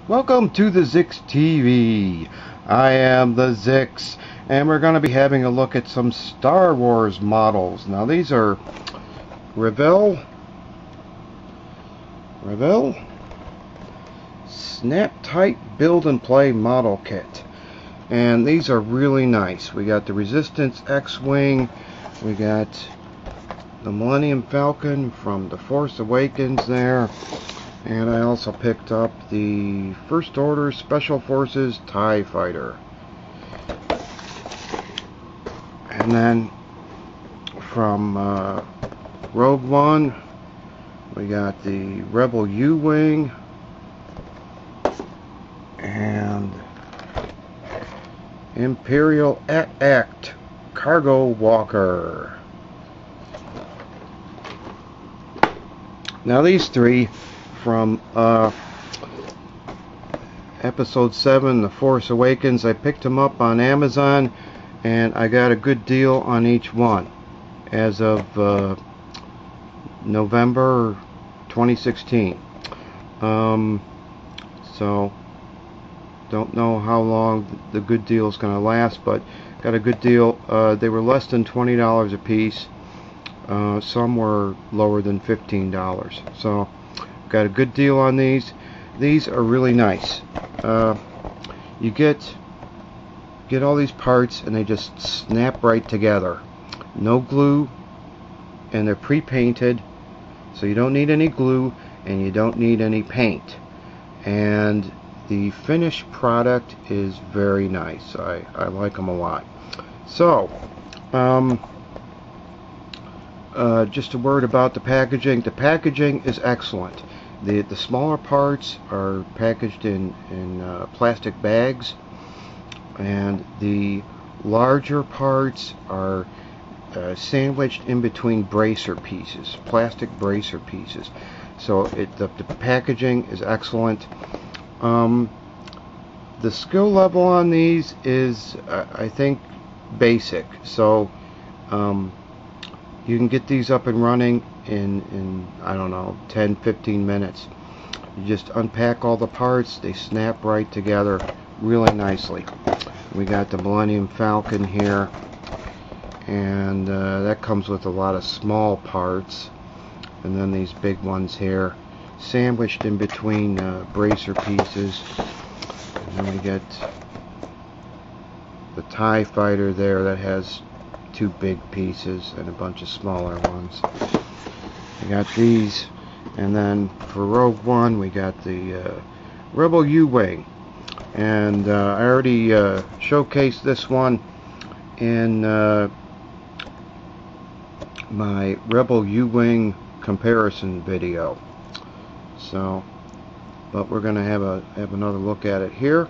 Welcome to the Zix TV. I am the Zix, and we're going to be having a look at some Star Wars models. Now these are Revell SnapTite Build and Play Model Kit. And these are really nice. We got the Resistance X-Wing, we got the Millennium Falcon from The Force Awakens there. And I also picked up the First Order Special Forces TIE Fighter. And then from Rogue One, we got the Rebel U-Wing and Imperial Act Cargo Walker. Now these three from Episode 7, The Force Awakens, I picked them up on Amazon, and I got a good deal on each one as of November 2016. So don't know how long the good deal is going to last, but got a good deal. They were less than $20 a piece. Some were lower than $15. So got a good deal on these. These are really nice. You get all these parts and they just snap right together. No glue, and they're pre-painted, so you don't need any glue and you don't need any paint. And the finished product is very nice. I like them a lot. So just a word about the packaging. The packaging is excellent. The smaller parts are packaged in plastic bags, and the larger parts are sandwiched in between bracer pieces, plastic bracer pieces. So the packaging is excellent. The skill level on these is I think basic, so you can get these up and running in I don't know, 10-15 minutes. You just unpack all the parts, they snap right together really nicely. We got the Millennium Falcon here, and that comes with a lot of small parts, and then these big ones here sandwiched in between bracer pieces. And then we get the TIE Fighter there that has two big pieces and a bunch of smaller ones. We got these, and then for Rogue One we got the Rebel U-Wing, and I already showcased this one in my Rebel U-Wing comparison video. So, but we're gonna have another look at it here.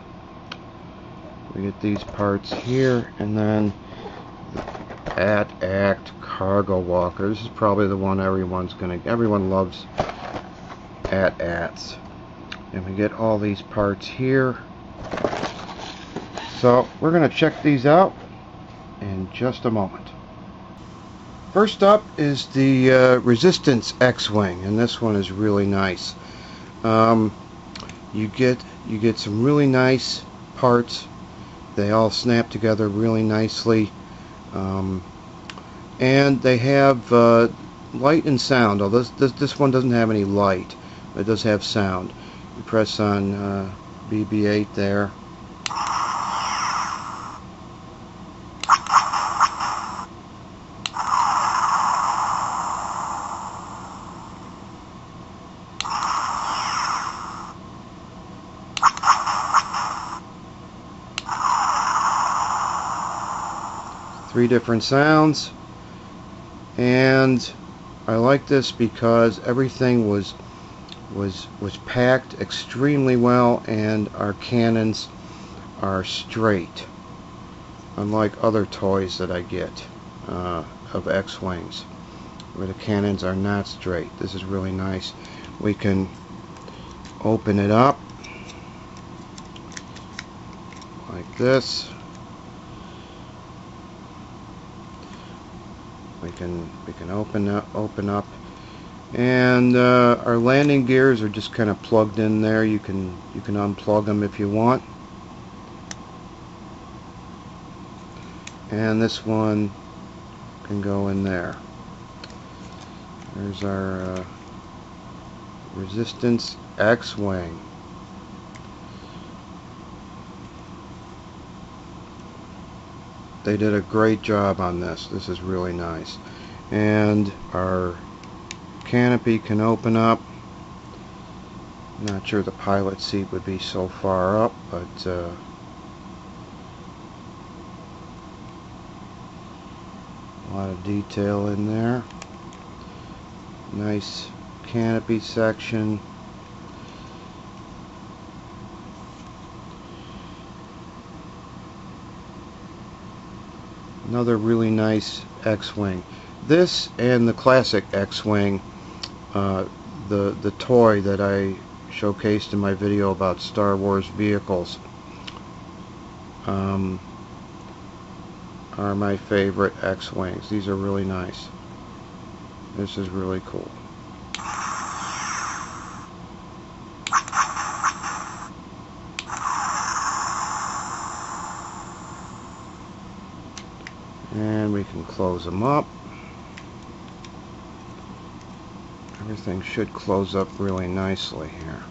We get these parts here, and then Act Cargo Walker. This is probably the one everyone loves AT-ATs. And we get all these parts here. So we're going to check these out in just a moment. First up is the Resistance X-Wing, and this one is really nice. You get some really nice parts. They all snap together really nicely. And they have light and sound. Although this one doesn't have any light, but it does have sound. You press on BB-8 there. Three different sounds, and I like this because everything was packed extremely well, and our cannons are straight, unlike other toys that I get of X-Wings, where the cannons are not straight. This is really nice. We can open it up like this. We can open up And our landing gears are just kind of plugged in there. You can unplug them if you want. And this one can go in there. There's our Resistance XWing. They did a great job on this. This is really nice. And our canopy can open up. Not sure the pilot seat would be so far up, but a lot of detail in there. Nice canopy section. Another really nice X-Wing. This and the classic X-Wing, the toy that I showcased in my video about Star Wars vehicles, are my favorite X-Wings. These are really nice. This is really cool. And we can close them up. Everything should close up really nicely here.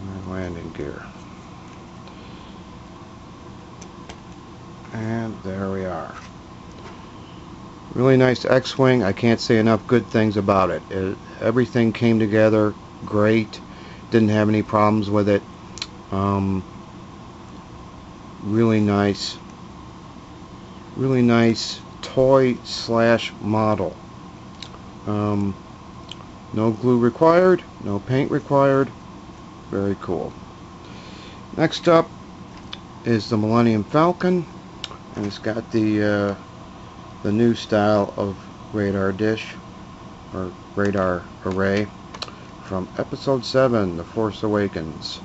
My landing gear. And there we are. Really nice X-Wing. I can't say enough good things about it. Everything came together great. Didn't have any problems with it. Really nice toy slash model. No glue required, no paint required. Very cool. Next up is the Millennium Falcon, and it's got the new style of radar dish or radar array from Episode 7, The Force Awakens.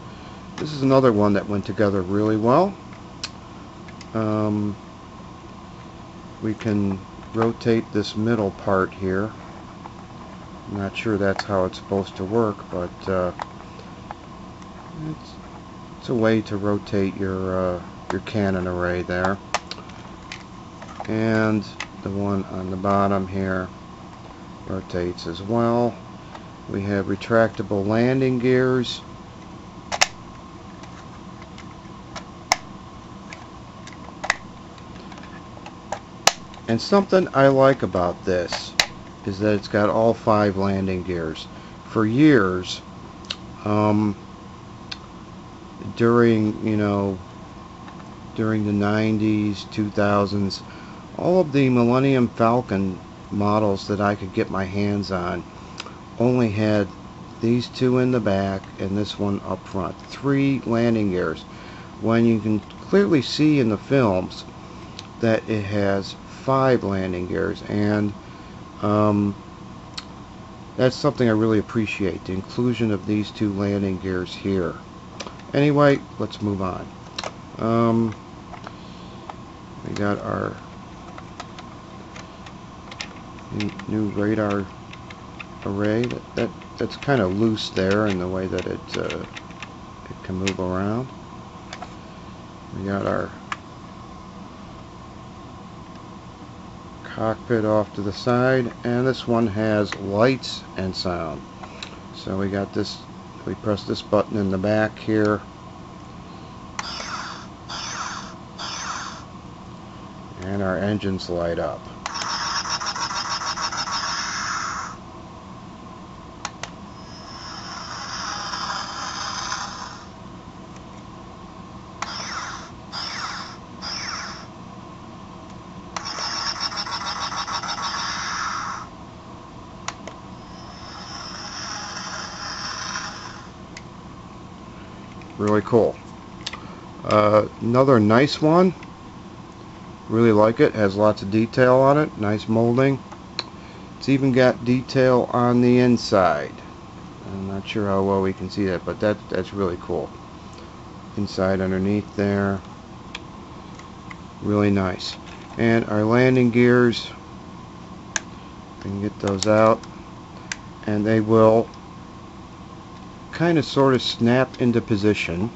This is another one that went together really well. We can rotate this middle part here. I'm not sure that's how it's supposed to work, but it's a way to rotate your cannon array there. And the one on the bottom here rotates as well. We have retractable landing gears. And something I like about this is that it's got all 5 landing gears. For years, during the 90s, 2000s, all of the Millennium Falcon models that I could get my hands on only had these 2 in the back and this one up front. 3 landing gears. When you can clearly see in the films that it has 5 landing gears, and that's something I really appreciate, the inclusion of these 2 landing gears here. Anyway, let's move on. We got our new radar array. That's kind of loose there in the way that it can move around. We got our cockpit off to the side, and this one has lights and sound. So we got this, we press this button in the back here, and our engines light up. Really cool. Another nice one. Really like it. Has lots of detail on it. Nice molding. It's even got detail on the inside. I'm not sure how well we can see that, but that's really cool. inside underneath there. Really nice. And our landing gears, we can get those out, and they will kind of sort of snap into position.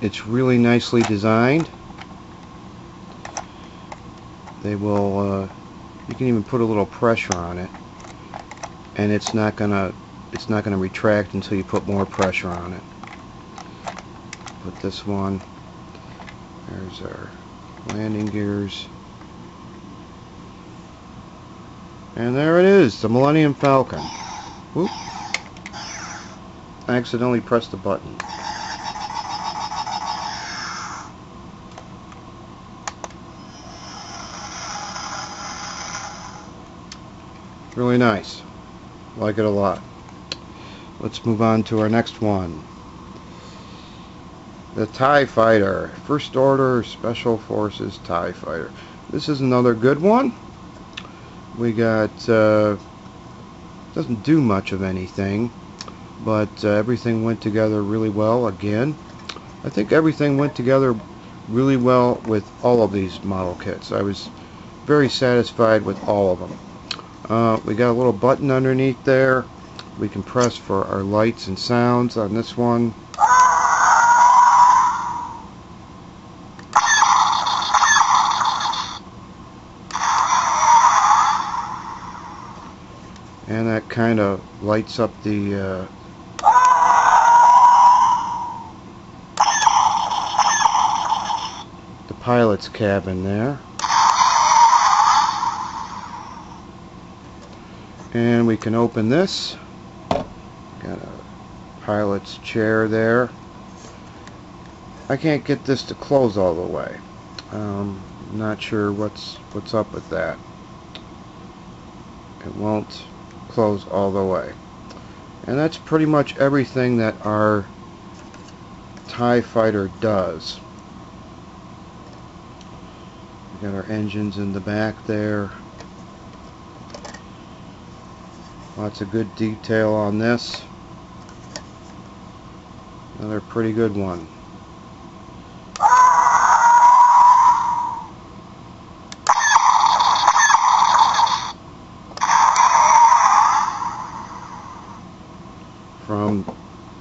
It's really nicely designed. They will you can even put a little pressure on it, and it's not gonna retract until you put more pressure on it. Put this one. There's our landing gears. And there it is, the Millennium Falcon. Whoop. I accidentally pressed the button. Really nice. Like it a lot. Let's move on to our next one. The TIE Fighter. First Order Special Forces TIE Fighter. This is another good one. We got, doesn't do much of anything, but everything went together really well again. I think everything went together really well with all of these model kits. I was very satisfied with all of them. We got a little button underneath there. We can press for our lights and sounds on this one. And that kind of lights up the pilot's cabin there. And we can open this. Got a pilot's chair there. I can't get this to close all the way. Not sure what's up with that. It won't close all the way. And that's pretty much everything that our TIE Fighter does. We got our engines in the back there. Lots of good detail on this. Another pretty good one. From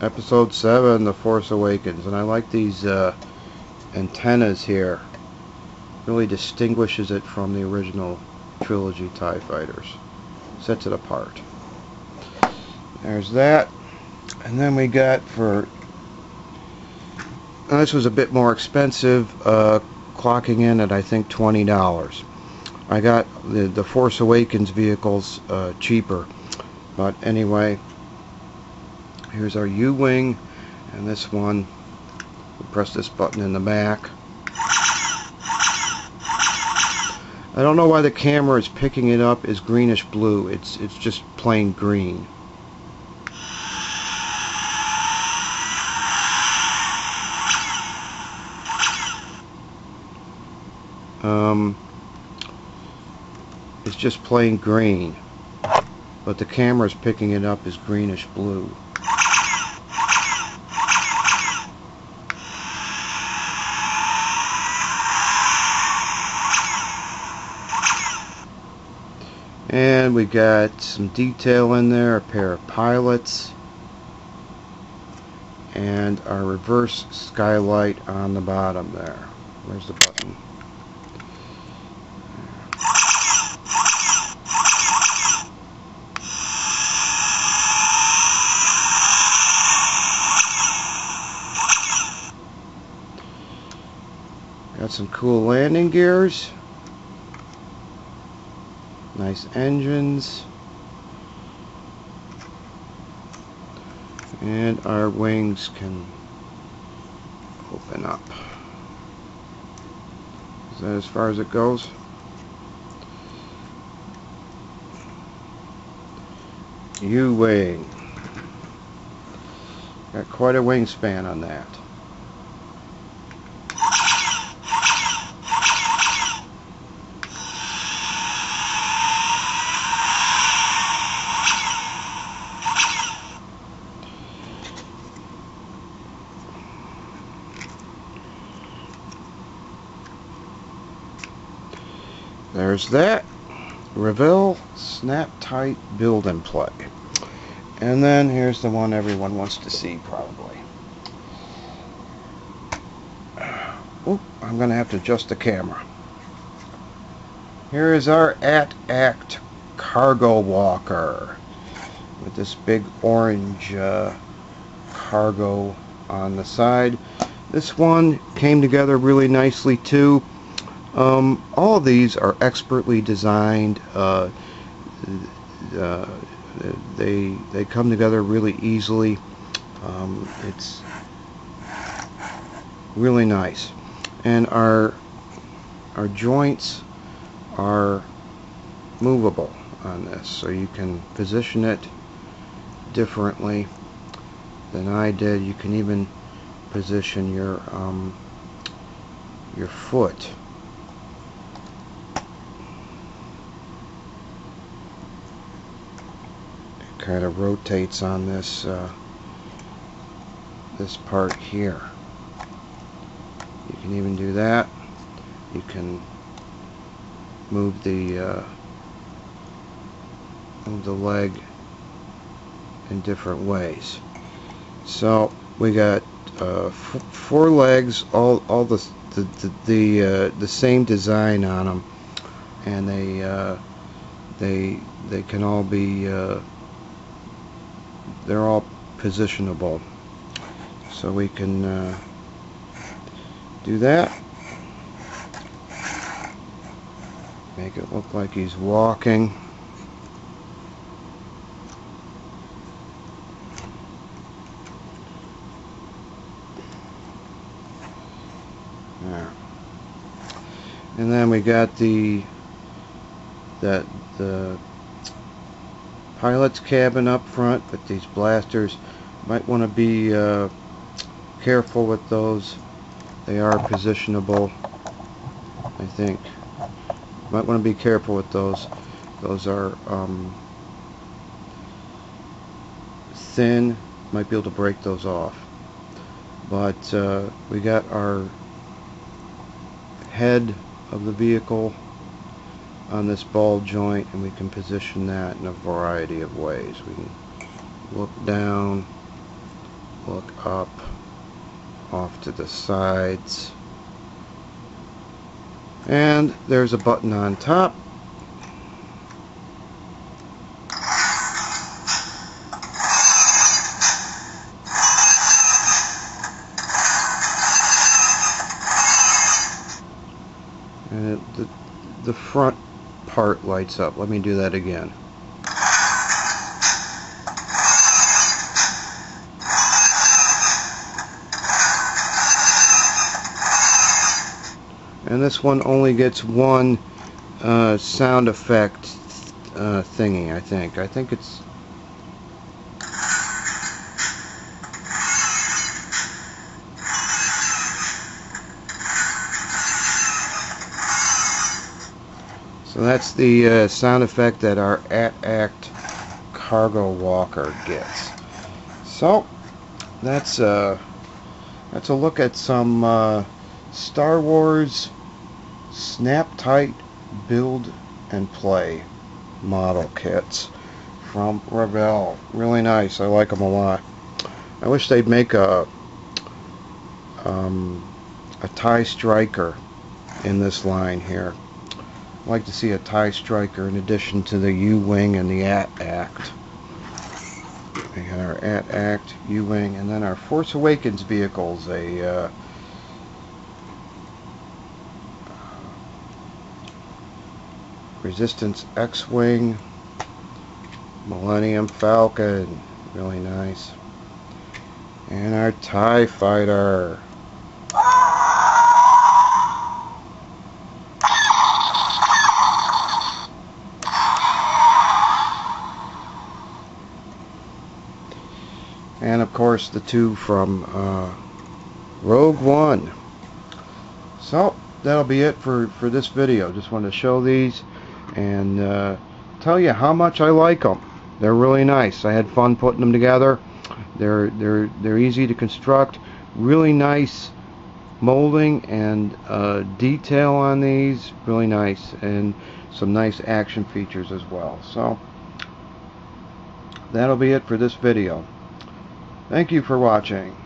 Episode 7, The Force Awakens. And I like these antennas here. Really distinguishes it from the original trilogy TIE Fighters. Sets it apart. There's that. And then we got for, this was a bit more expensive, clocking in at I think $20. I got the Force Awakens vehicles cheaper. But anyway, here's our U-Wing, and this one, we press this button in the back. I don't know why the camera is picking it up as greenish blue. It's just plain green. It's just plain green, but the camera is picking it up as greenish blue. And we got some detail in there, a pair of pilots, and our reverse skylight on the bottom there. Where's the button? Got some cool landing gears. Nice engines. And our wings can open up. Is that as far as it goes? U-Wing. Got quite a wingspan on that. there's that Revell SnapTite build and play. And then here's the one everyone wants to see probably. Oh, I'm going to have to adjust the camera. Here is our AT-ACT cargo walker with this big orange cargo on the side. This one came together really nicely too. All of these are expertly designed. They come together really easily. It's really nice, and our joints are movable on this, so you can position it differently than I did. You can even position your foot. It kind of rotates on this this part here. You can even do that. You can move the leg in different ways. So we got 4 legs, all the same design on them, and they can all be they're all positionable. So we can do that. Make it look like he's walking. There. And then we got the pilot's cabin up front with these blasters. Might want to be careful with those. They are positionable, I think. Might want to be careful with those. Those are thin. Might be able to break those off. But we got our head of the vehicle on this ball joint, and we can position that in a variety of ways. We can look down, look up, off to the sides, and there's a button on top. And the front part lights up. Let me do that again. And this one only gets one sound effect thingy, I think. I think it's... So that's the sound effect that our AT-ACT cargo walker gets. So that's a look at some Star Wars SnapTite build and play model kits from Revell. Really nice. I like them a lot. I wish they'd make a TIE striker in this line here. I'd like to see a TIE striker in addition to the U-wing and the AT-ACT. We got our AT-ACT, U-wing, and then our Force Awakens vehicles. A Resistance XWing, Millennium Falcon, really nice, and our TIE fighter. And of course the 2 from Rogue One. So that'll be it for this video. Just wanted to show these and tell you how much I like them. They're really nice. I had fun putting them together. They're easy to construct. Really nice molding and detail on these, really nice, and some nice action features as well. So that'll be it for this video. Thank you for watching.